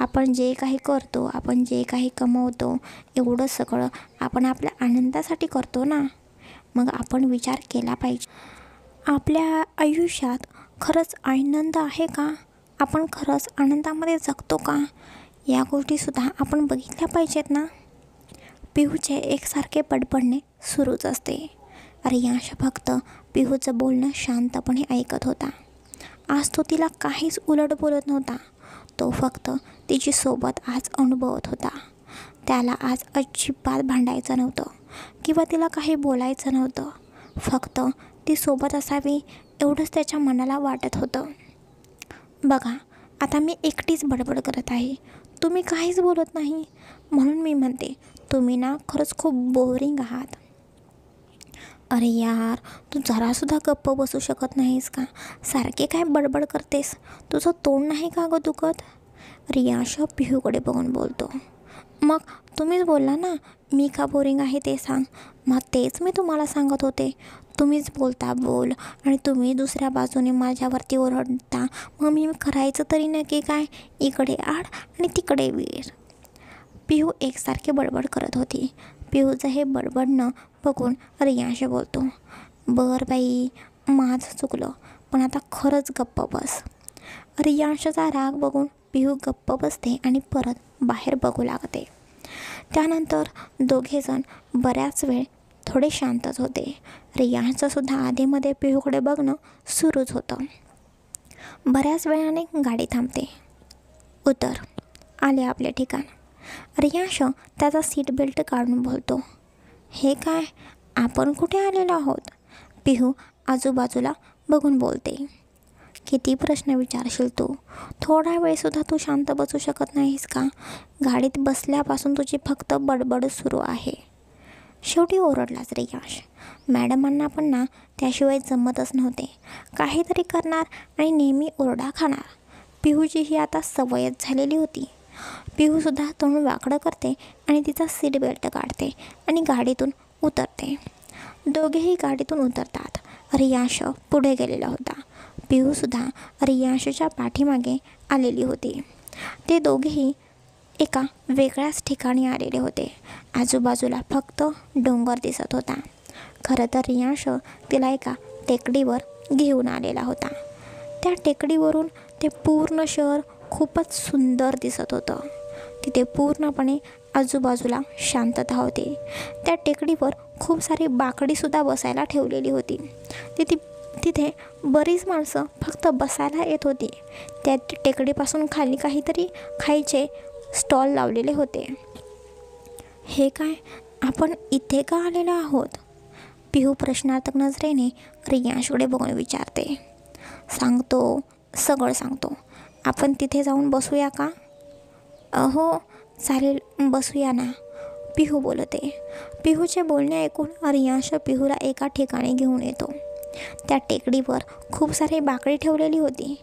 आपण जे काही करतो, आपण जे काही कमवतो, एवढं सगळं आपण आपल्या आनंदासाठी करतो ना. मग आपण विचार केला पाहिजे, आपल्या आयुष्यात खरंच आनंद आहे का? आपण खरंच आनंदामध्ये जगतो का? या गोष्टीसुद्धा आपण बघितल्या पाहिजेत ना. पिहूचे एकसारखे बडबडणे सुरूच असते. रियांश फक्त पिहूचं बोलणं शांतपणे ऐकत होता. आज तो तिला काहीच उलट बोलत नव्हता. तो फक्त तिची सोबत आज अनुभवत होता. त्याला आज अजिबात भांडायचं नव्हतं किंवा तिला काही बोलायचं नव्हतं. फक्त ती सोबत असावी एवढंच त्याच्या मनाला वाटत होतं. बघा, आता मी एकटीच बडबड करत आहे, तुम्ही काहीच बोलत नाही, म्हणून मी म्हणते तुम्ही ना खरंच खूप बोरिंग आहात. अरे यार, तू जरासुद्धा गप्प बसू शकत नाहीस का? सारखे काय बडबड करतेस? तुझं तोंड नाही का गं दुखत? रियांश पिहूकडे बघून बोलतो. मग तुम्हीच बोलला ना मी का बोरिंग आहे ते सांग. मग तेच मी तुम्हाला सांगत होते. तुम्हीच बोलता बोल आणि तुम्ही दुसऱ्या बाजूने माझ्यावरती ओरडता. मग मी करायचं तरी नक्की काय? इकडे आड आणि तिकडे वीर. पिहू एकसारखे बडबड करत होती. पिहूचं हे बडबडणं बघून रियांश बोलतो, बर बाई, माझं चुकलं, पण आता खरंच गप्प बस. रियांशचा राग बघून पिहू गप्प बसते आणि परत बाहेर बघू लागते. त्यानंतर दोघेजण बऱ्याच वेळ थोडे शांतच होते. रियांशचंसुद्धा आधीमध्ये पिहूकडे बघणं सुरूच होतं. बऱ्याच वेळाने गाडी थांबते. उतर, आले आपले ठिकाण. रियांश त्याचा सीट बेल्ट काढून बोलतो. हे काय, आपण कुठे आलेलो आहोत? पिहू आजूबाजूला बघून बोलते. किती प्रश्न विचारशील तू? थोडा वेळसुद्धा तू शांत बसू शकत नाहीस का? गाडीत बसल्यापासून तुझी फक्त बडबड सुरू आहे. शेवटी ओरडलाच रियांश. मॅडमांना पण ना त्याशिवाय जमतच नव्हते. काहीतरी करणार आणि नेहमी ओरडा खाणार. पिहूची ही आता सवयच झालेली होती. पिहूसुद्धा तोंड वाकडं करते आणि तिचा सीट बेल्ट काढते आणि गाडीतून उतरते. दोघेही गाडीतून उतरतात. रियांश पुढे गेलेला होता. पिहूसुद्धा रियांशच्या पाठीमागे आलेली होती. ते दोघेही एका वेगळ्याच ठिकाणी आलेले होते. आजूबाजूला फक्त डोंगर दिसत होता. खरं तर रियांश तिला एका टेकडीवर घेऊन आलेला होता. त्या टेकडीवरून ते पूर्ण शहर खूपच सुंदर दिसत होतं. तिथे पूर्णपणे आजूबाजूला शांतता होती. त्या टेकडीवर खूप सारी बाकडीसुद्धा बसायला ठेवलेली होती. तिथे बरीच माणसं फक्त बसायला येत होती. त्या टेकडीपासून खाली काहीतरी खायचे स्टॉल लावलेले होते. हे काय, आपण इथे का आलेलो आहोत? पिहू प्रश्नार्थक नजरेने रियांशकडे बघून विचारते. सांगतो, सगळं सांगतो. आपण तिथे जाऊन बसूया का? हो चालेल, बसूया ना, पिहू बोलते. पिहूचे बोलणे ऐकून रियांश पिहूला एका ठिकाणी घेऊन येतो. त्या टेकडीवर खूप सारी बाकडी ठेवलेली होती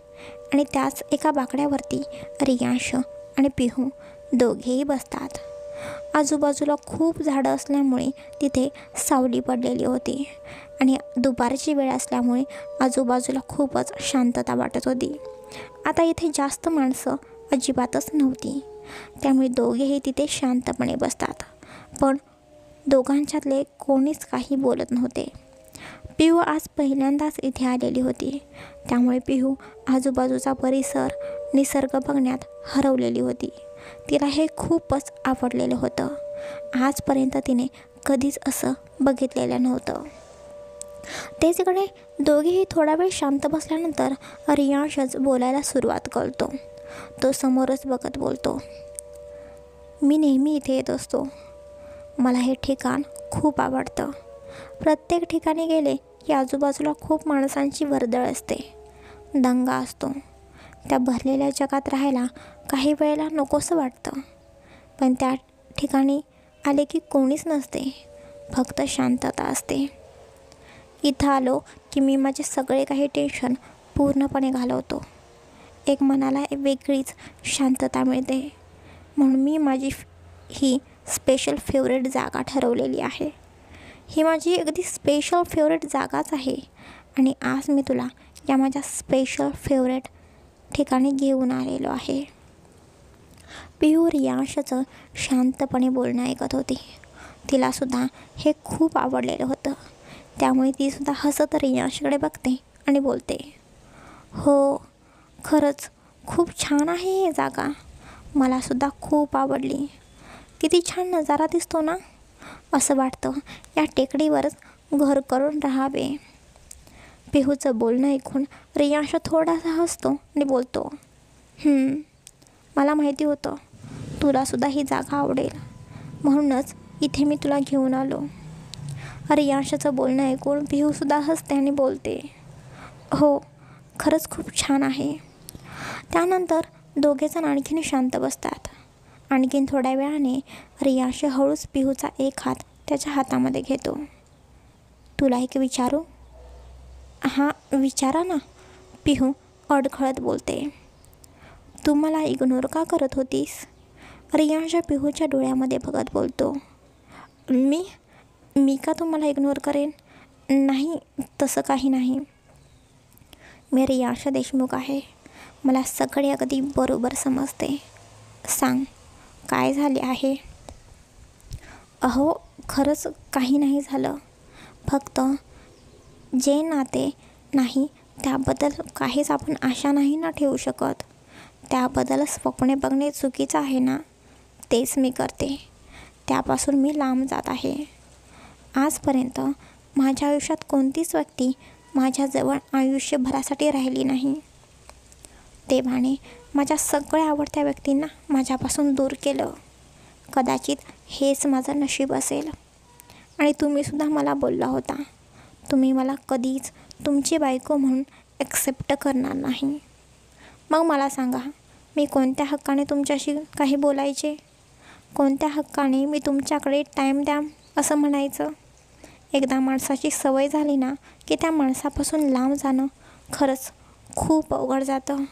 आणि त्याच एका बाकड्यावरती रियांश आणि पिहू दोघेही बसतात. आजूबाजूला खूप झाडं असल्यामुळे तिथे सावली पडलेली होती आणि दुपारची वेळ असल्यामुळे आजूबाजूला खूपच शांतता वाटत होती. आता इथे जास्त माणसं अजिबातच नव्हती. त्यामुळे दोघेही तिथे शांतपणे बसतात. पण दोघांच्यातले कोणीच काही बोलत नव्हते. पिहू आज पहिल्यांदाच इथे आलेली होती. त्यामुळे पिहू आजूबाजूचा परिसर, निसर्ग बघण्यात हरवलेली होती. तिला हे खूपच आवडलेलं होतं. आजपर्यंत तिने कधीच असं बघितलेलं नव्हतं. तेच इकडे दोघेही थोडा वेळ शांत बसल्यानंतर रियांशच बोलायला सुरुवात करतो. तो समोरच बघत बोलतो. मी नेहमी इथे येत असतो. मला हे ठिकाण खूप आवडतं. प्रत्येक ठिकाणी गेले की आजूबाजूला खूप माणसांची वर्दळ असते, दंगा असतो. त्या भरलेल्या जगात राहायला काही वेळेला नकोसं वाटतं. पण त्या ठिकाणी आले की कोणीच नसते, फक्त शांतता असते. इथं आलो की मी माझे सगळे काही टेन्शन पूर्णपणे घालवतो. एक मनाला वेगळीच शांतता मिळते. म्हणून मी माझी ही स्पेशल फेवरेट जागा ठरवलेली आहे. ही माझी अगदी स्पेशल फेवरेट जागाच आहे आणि आज मी तुला या माझ्या स्पेशल फेवरेट ठिकाणी घेऊन आलेलो आहे. पिहू रियांशचं शांतपणे बोलणं ऐकत होती. तिलासुद्धा हे खूप आवडलेलं होतं. त्यामुळे तीसुद्धा हसत रियांशकडे बघते आणि बोलते. हो, खरंच खूप छान आहे ही जागा. मलासुद्धा खूप आवडली. किती छान नजारा दिसतो ना. असं वाटतं या टेकडीवरच घर करून राहावे. पिहूचं बोलणं ऐकून रियांश थोडासा हसतो आणि बोलतो. मला माहिती होतं तुलासुद्धा ही जागा आवडेल, म्हणूनच इथे मी तुला घेऊन आलो. रियांशचं बोलणं ऐकून पिहूसुद्धा हसते आणि बोलते, हो, खरंच खूप छान आहे. त्यानंतर दोघेजण आणखीन शांत बसतात. आणखीन थोड्या वेळाने रियांश हळूच पिहूचा एक हात त्याच्या हातामध्ये घेतो. तुला एक विचारू? हां, विचारा ना, पिहू अडखळत बोलते. तू मला इग्नोर का करत होतीस? रियांश पिहूच्या डोळ्यामध्ये बघत बोलतो. मी का तुम्हाला इग्नोर करेन? नाही, तसं काही नाही. मी रियांश देशमुख आहे. मला सगळे अगदी बरोबर समजते. सांग, काय झाले आहे? अहो, खरंच काही नाही झालं. फक्त जे नाते नाही त्याबद्दल काहीच आपण आशा नाही ना ठेवू शकत. त्याबद्दल स्वप्ने बघणे चुकीचं आहे ना. तेच मी करते. त्यापासून मी लांब जात आहे. आजपर्यंत माझ्या आयुष्यात कोणतीच व्यक्ती माझ्याजवळ आयुष्यभरासाठी राहिली नाही. देवाने माझ्या सगळ्या आवडत्या व्यक्तींना माझ्यापासून दूर केलं. कदाचित हेच माझं नशीब असेल. आणि तुम्हीसुद्धा मला बोलला होता, तुम्ही मला कधीच तुमची बायको म्हणून ॲक्सेप्ट करणार नाही. मग मला सांगा, मी कोणत्या हक्काने तुमच्याशी काही बोलायचे? कोणत्या हक्काने मी तुमच्याकडे टाईम द्या असं म्हणायचं? एकदा माणसाची सवय झाली ना की त्या माणसापासून लांब जाणं खरंच खूप अवघड जातं.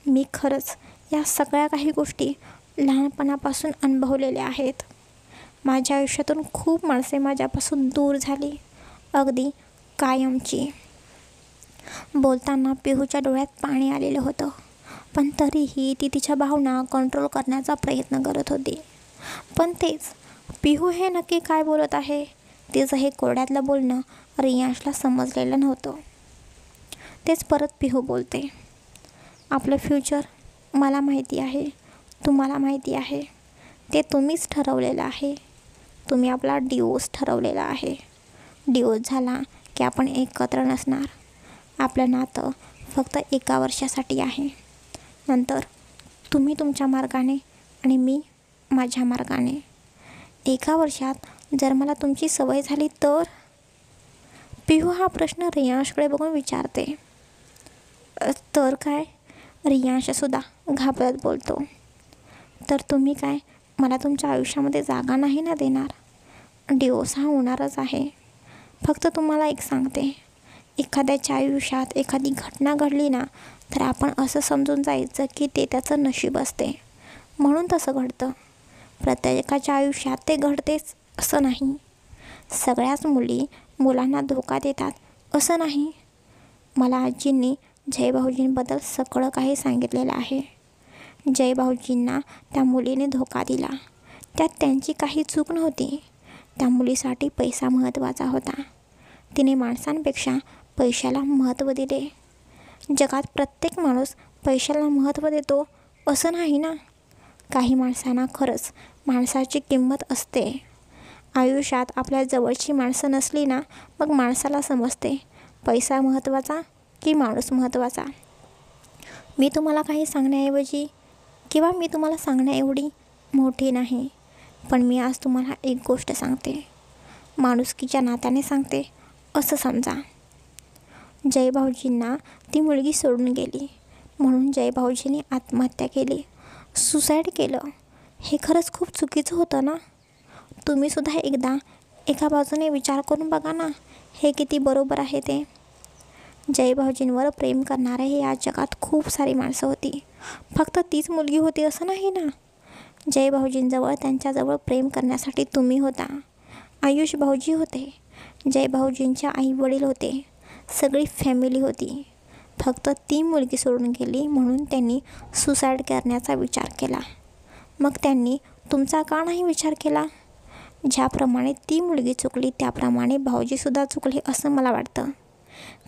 मी खरंच या सगळ्या काही गोष्टी लहानपणापासून अनुभवलेल्या आहेत. माझ्या आयुष्यातून खूप माणसे माझ्यापासून दूर झाली, अगदी कायमची. बोलताना पिहूच्या डोळ्यात पाणी आलेलं होतं, पण तरीही ती तिच्या भावना कंट्रोल करण्याचा प्रयत्न करत होती. पण तेच, पिहू हे नक्की काय बोलत आहे? तिचं हे कोड्यातलं बोलणं रियांशला समजलेलं नव्हतं. तेच परत पिहू बोलते. आपलं फ्युचर मला माहिती आहे, तुम्हाला माहिती आहे. ते तुम्हीच ठरवलेलं आहे. तुम्ही आपला डिवोर्स ठरवलेला आहे. डिवोर्स झाला की आपण एकत्र नसणार. आपलं नातं फक्त 1 वर्षासाठी आहे. नंतर तुम्ही तुमच्या मार्गाने आणि मी माझ्या मार्गाने. 1 वर्षात जर मला तुमची सवय झाली तर? पिहू हा प्रश्न रियांशकडे बघून विचारते. तर काय? रियांशसुद्धा घाबरत बोलतो. तर तुम्ही काय मला तुमच्या आयुष्यामध्ये जागा नाही ना देणार? डिवोर्स हा होणारच आहे. फक्त तुम्हाला एक सांगते, एखाद्याच्या आयुष्यात एखादी घटना घडली ना तर आपण असं समजून जायचं की ते त्याचं नशीब असते, म्हणून तसं घडतं. प्रत्येकाच्या आयुष्यात ते घडतेच असं नाही. सगळ्याच मुलांना धोका देतात असं नाही. मला आजींनी जयभाऊजींबद्दल सगळं काही सांगितलेलं आहे. जयभाऊजींना त्या मुलीने धोका दिला, त्यात त्यांची काही चूक नव्हती. त्या मुलीसाठी पैसा महत्त्वाचा होता. तिने माणसांपेक्षा पैशाला महत्त्व दिले. जगात प्रत्येक माणूस पैशाला महत्त्व देतो असं नाही ना. काही माणसांना खरंच माणसाची किंमत असते. आयुष्यात आपल्या जवळची माणसं नसली ना मग माणसाला समजते पैसा महत्त्वाचा की माणूस महत्त्वाचा. मी तुम्हाला काही सांगण्याऐवजी किंवा मी तुम्हाला सांगण्याएवढी मोठी नाही, पण मी आज तुम्हाला एक गोष्ट सांगते, माणुसकीच्या नात्याने सांगते असं समजा. जयभाऊजींना ती मुलगी सोडून गेली म्हणून जयभाऊजींनी आत्महत्या केली, सुसाईड केलं. हे खरंच खूप चुकीचं होतं ना. तुम्हीसुद्धा एकदा एका बाजूने विचार करून बघा ना, हे किती बरोबर आहे ते. जयभाऊजींवर प्रेम करणारे या जगात खूप सारी माणसं होती, फक्त तीच मुलगी होती असं नाही ना. जयभाऊजींजवळ त्यांच्याजवळ प्रेम करण्यासाठी तुम्ही होता, आयुष भाऊजी होते, जयभाऊजींच्या आईवडील होते, सगळी फॅमिली होती. फक्त ती मुलगी सोडून गेली म्हणून त्यांनी सुसाईड करण्याचा विचार केला. मग त्यांनी तुमचा का नाही विचार केला? ज्याप्रमाणे ती मुलगी चुकली त्याप्रमाणे भाऊजीसुद्धा चुकले असं मला वाटतं.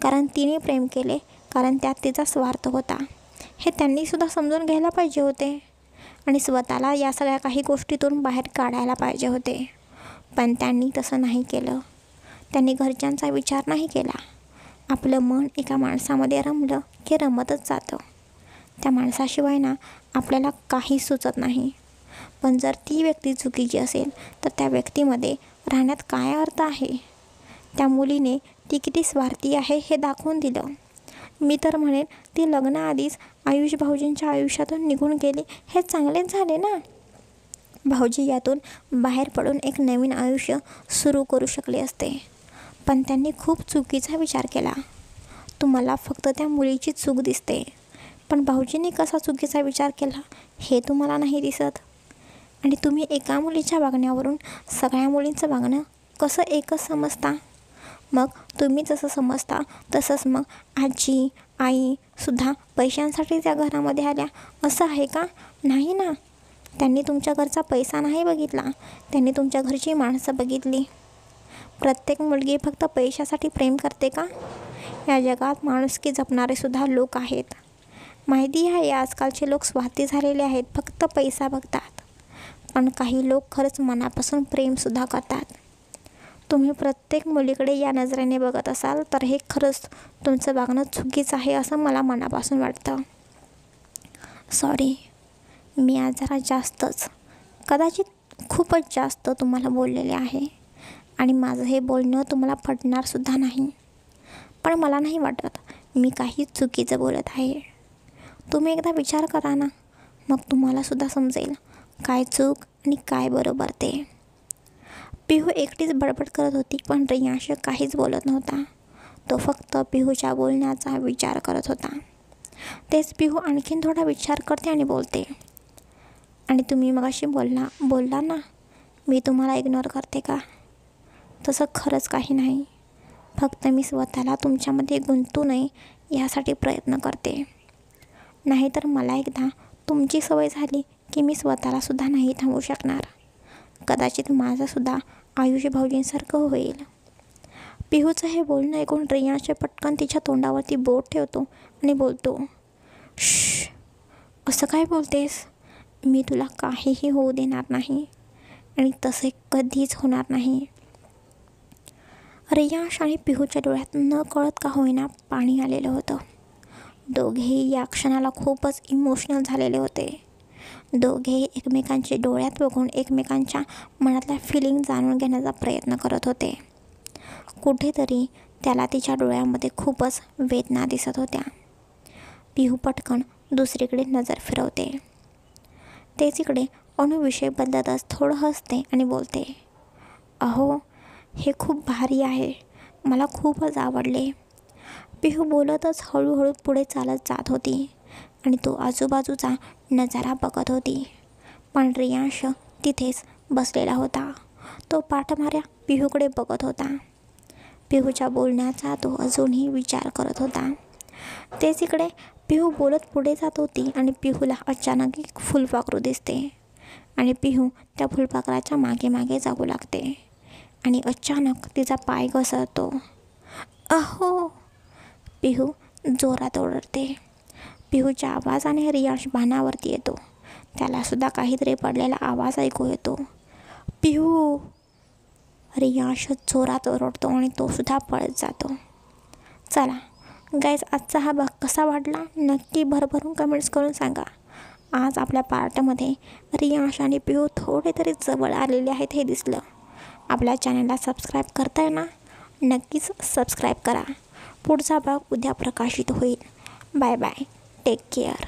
कारण तिने प्रेम केले, कारण त्यात तिचा स्वार्थ होता. हे त्यांनीसुद्धा समजून घ्यायला पाहिजे होते आणि स्वतःला या सगळ्या काही गोष्टीतून बाहेर काढायला पाहिजे होते. पण त्यांनी तसं नाही केलं. त्यांनी घरच्यांचा विचार नाही केला. आपलं मन एका माणसामध्ये रमलं की रमतच जातं. त्या माणसाशिवाय ना आपल्याला काही सुचत नाही. पण जर ती व्यक्ती चुकीची असेल तर त्या व्यक्तीमध्ये राहण्यात काय अर्थ आहे? त्या मुलीने ती किती स्वार्थी आहे हे दाखवून दिलं. मी तर म्हणेन ती लग्नाआधीच आयुष भाऊजींच्या आयुष्यातून निघून गेली हे चांगलेच झाले ना. भाऊजी यातून बाहेर पडून एक नवीन आयुष्य सुरू करू शकले असते. पण त्यांनी खूप चुकीचा विचार केला. तुम्हाला फक्त त्या मुलीची चूक दिसते, पण भाऊजींनी कसा चुकीचा विचार केला हे तुम्हाला नाही दिसत. आणि तुम्ही एका मुलीच्या वागण्यावरून सगळ्या मुलींचं वागणं कसं एकच समजता? मग तुम्ही जसं समजता तसंच मग आजी आईसुद्धा पैशांसाठी त्या घरामध्ये आल्या असं आहे का? नाही ना. त्यांनी तुमच्या घरचा पैसा नाही बघितला, त्यांनी तुमच्या घरची माणसं बघितली. प्रत्येक मुलगी फक्त पैशासाठी प्रेम करते का? या जगात माणुसकी जपणारेसुद्धा लोक आहेत. माहिती आहे आजकालचे लोक स्वार्थी झालेले आहेत, फक्त पैसा बघतात. पण काही लोक खरंच मनापासून प्रेमसुद्धा करतात. तुम्ही प्रत्येक मुलीकडे या नजरेने बघत असाल तर हे खरंच तुमचं वागणं चुकीचं आहे असं मला मनापासून वाटतं. सॉरी, मी आज जरा जास्तच, कदाचित खूपच जास्त तुम्हाला बोललेले आहे आणि माझं हे बोलणं तुम्हाला पटणारसुद्धा नाही. पण मला नाही वाटत मी काही चुकीचं बोलत आहे. तुम्ही एकदा विचार करा ना, मग तुम्हालासुद्धा समजेल काय चूक आणि काय बरोबर ते. पिहू एकटीच बडबड करत होती, पण रियांश काहीच बोलत नव्हता. तो फक्त पिहूच्या बोलण्याचा विचार करत होता. तेच पिहू आणखीन थोडा विचार करते आणि बोलते, आणि तुम्ही मगाशी बोलला ना मी तुम्हाला इग्नोर करते का? तसं खरंच काही नाही. फक्त मी स्वतःला तुमच्यामध्ये गुंतू नये यासाठी प्रयत्न करते. नाहीतर मला एकदा तुमची सवय झाली की मी स्वतःलासुद्धा नाही थांबवू शकणार. कदाचित माझंसुद्धा आयुष भाऊजींसारखं होईल. पिहूचं हे बोलणं ऐकून रियांश पटकन तिच्या तोंडावरती बोट ठेवतो आणि बोलतो, श्श, असं काय बोलतेस? मी तुला काहीही होऊ देणार नाही आणि तसे कधीच होणार नाही. रियांश आणि पिहूच्या डोळ्यात न कळत का होईना पाणी आलेलं होतं. दोघेही या क्षणाला खूपच इमोशनल झालेले होते. दोघेही एकमेकांचे डोळ्यात बघून एकमेकांच्या मनातल्या फिलिंग जाणून घेण्याचा प्रयत्न करत होते. कुठेतरी त्याला तिच्या डोळ्यामध्ये खूपच वेदना दिसत होत्या. पिहू पटकन दुसरीकडे नजर फिरवते. तेच इकडे अणू विषय बदलतच थोडं हसते आणि बोलते, अहो हे खूप भारी आहे, मला खूपच आवडले. पिहू बोलतच हळूहळू पुढे चालत जात होती आणि तो आजूबाजूचा नजारा बघत होती. पण रियांश तिथेच बसलेला होता. तो पाठमाऱ्या पिहूकडे बघत होता. पिहूच्या बोलण्याचा तो अजूनही विचार करत होता. तेच इकडे पिहू बोलत पुढे जात होती आणि पिहूला अचानक एक फुलपाखरू दिसते आणि पिहू त्या फुलपाखराच्या मागे मागे जाऊ लागते आणि अचानक तिचा पाय घसरतो. अहो, पिहू जोरात ओरडते. पिहूच्या आवाजाने रियांश भानावरती येतो. त्यालासुद्धा काहीतरी पडलेला आवाज ऐकू येतो. पिहू! रियांश जोरात ओरडतो आणि तोसुद्धा पळत जातो. चला गाईज, आजचा हा भाग कसा वाटला नक्की भरभरून कमेंट्स करून सांगा. आज आपल्या पार्टमध्ये रियांश आणि पिहू थोडे तरी जवळ आलेले आहेत हे दिसलं. आपल्या चॅनलला सबस्क्राईब करताय ना? नक्कीच सबस्क्राईब करा. पुढचा भाग उद्या प्रकाशित होईल. Bye bye, take care.